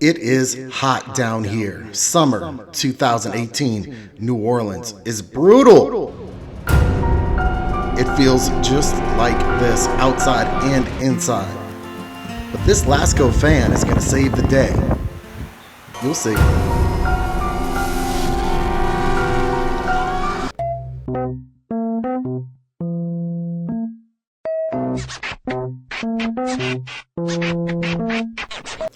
It is hot down here. Summer 2018, New Orleans is brutal. It feels just like this outside and inside. But this Lasko fan is going to save the day. You'll see.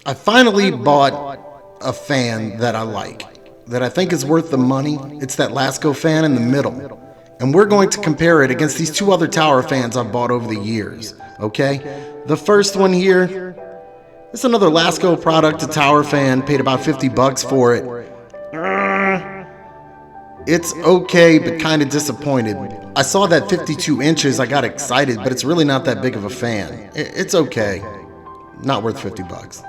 I finally bought a fan that I like, that I think is worth the money. It's that Lasko fan in the middle. And we're going to compare it against these two other tower fans I've bought over the years, okay? The first one here, it's another Lasko product, a tower fan, paid about 50 bucks for it. It's okay, but kind of disappointed. I saw that 52 inches, I got excited, but it's really not that big of a fan. It's okay. Not worth 50 bucks.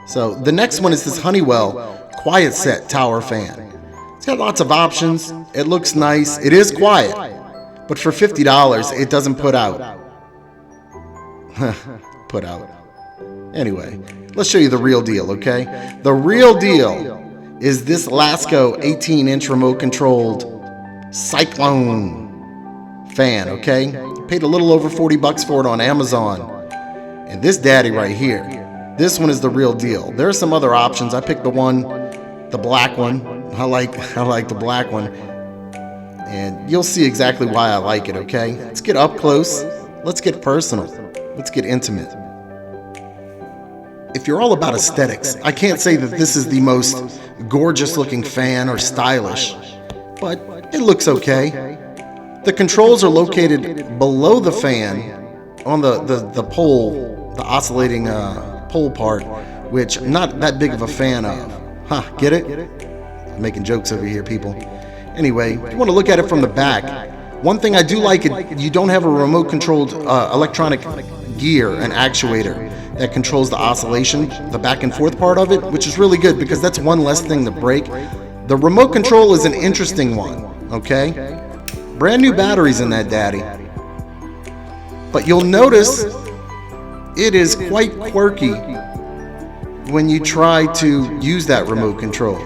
So the next one is this Honeywell quiet set tower fan. It's got lots of options. It looks nice. It is quiet. But for $50, it doesn't put out. Put out. Anyway, let's show you the real deal, okay? The real deal is this Lasko 18-inch remote-controlled Cyclone fan, okay? Paid a little over 40 bucks for it on Amazon. And this daddy right here, this one is the real deal. There are some other options. I picked the black one. I like the black one. And you'll see exactly why I like it, okay? Let's get up close. Let's get personal. Let's get intimate. If you're all about aesthetics, I can't say that this is the most gorgeous looking fan or stylish, but it looks okay. The controls are located below the fan on the pole, the oscillating pole part, which I'm not that big of a fan of. Get it? I'm making jokes over here, people. Anyway, if you want to look at it from the back, one thing I do like, you don't have a remote controlled electronic gear, an actuator that controls the oscillation, the back and forth part of it, which is really good because that's one less thing to break. The remote control is an interesting one, okay? Brand new batteries in that daddy. But you'll notice it is quite quirky when you try to use that remote control.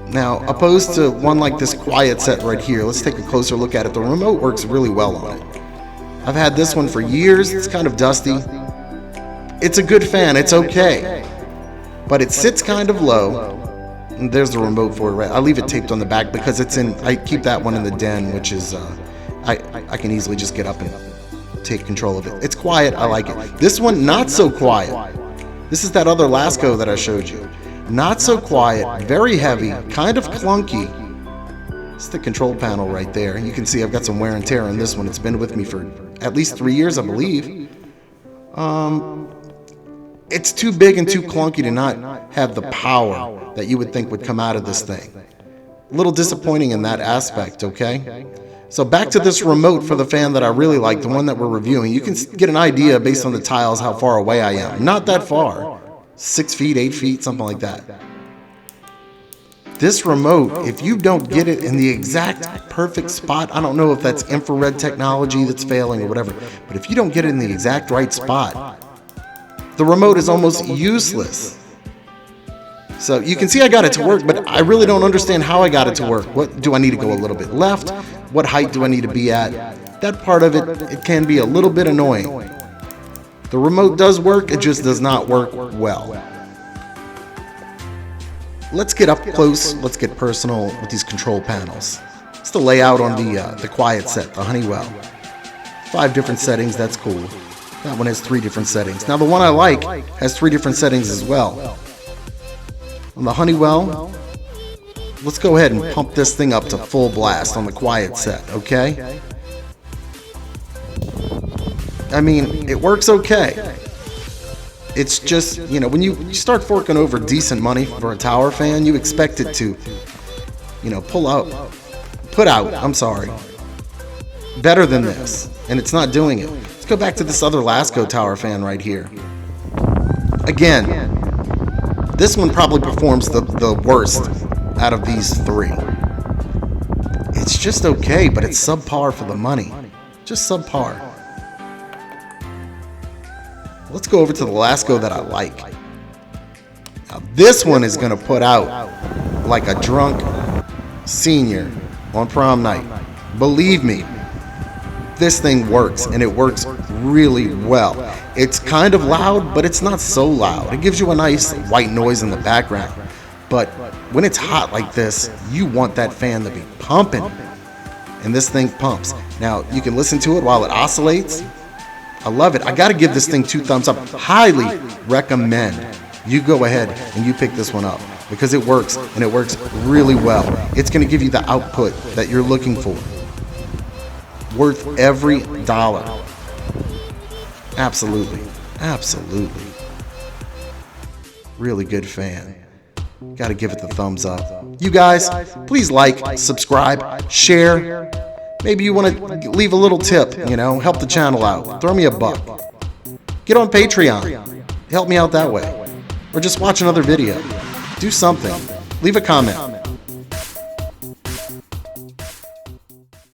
Now, opposed to one like this quiet set right here, let's take a closer look at it. The remote works really well on it. I've had this one for years. It's kind of dusty. It's a good fan. It's okay. But it sits kind of low. And there's the remote for it, right? I leave it taped on the back because I keep that one in the den, which is, I can easily just get up and take control of it. It's quiet. I like it. This one, not so quiet. This is that other Lasko that I showed you. Not so quiet, very heavy, kind of clunky. It's the control panel right there. You can see I've got some wear and tear on this one. It's been with me for at least 3 years, I believe. It's too big and too clunky to not have the power that you would think would come out of this thing. A little disappointing in that aspect, okay? So back to this remote for the fan that I really like, the one that we're reviewing. You can get an idea based on the tiles how far away I am. Not that far. 6 feet, 8 feet, something like that. This remote, if you don't get it in the exact perfect spot, I don't know if that's infrared technology that's failing or whatever, but if you don't get it in the exact right spot, the remote is almost useless. So you can see I got it to work, but I really don't understand how I got it to work. What do I need to go a little bit left? What height do I need to be at? That part of it can be a little bit annoying. The remote does work, it just does not work well. Let's get up close, let's get personal with these control panels. It's the layout on the quiet set, the Honeywell. 5 different settings, that's cool. That one has 3 different settings. Now the one I like has 3 different settings as well. On the Honeywell, let's go ahead and pump this thing up to full blast on the quiet set, okay? I mean, it works okay. It's just, you know, when you start forking over decent money for a tower fan, you expect it to, you know, put out, better than this. And it's not doing it. Let's go back to this other Lasko tower fan right here. Again, this one probably performs the worst out of these 3. It's just okay, but it's subpar for the money. Just subpar. Let's go over to the Lasko that I like. Now, this one is going to put out like a drunk senior on prom night. Believe me, this thing works, and it works really well. It's kind of loud, but it's not so loud. It gives you a nice white noise in the background. But when it's hot like this, you want that fan to be pumping. And this thing pumps. Now, you can listen to it while it oscillates. I love it. I got to give this thing 2 thumbs up. Highly recommend you go ahead and you pick this one up, because it works, and it works really well. It's going to give you the output that you're looking for. Worth every dollar. Absolutely. Absolutely. Really good fan. Got to give it the thumbs up. You guys, please like, subscribe, share. Maybe you want to leave a little tip, help the channel out. Throw me a buck. Get on Patreon. Help me out that way. Or just watch another video. Do something. Leave a comment.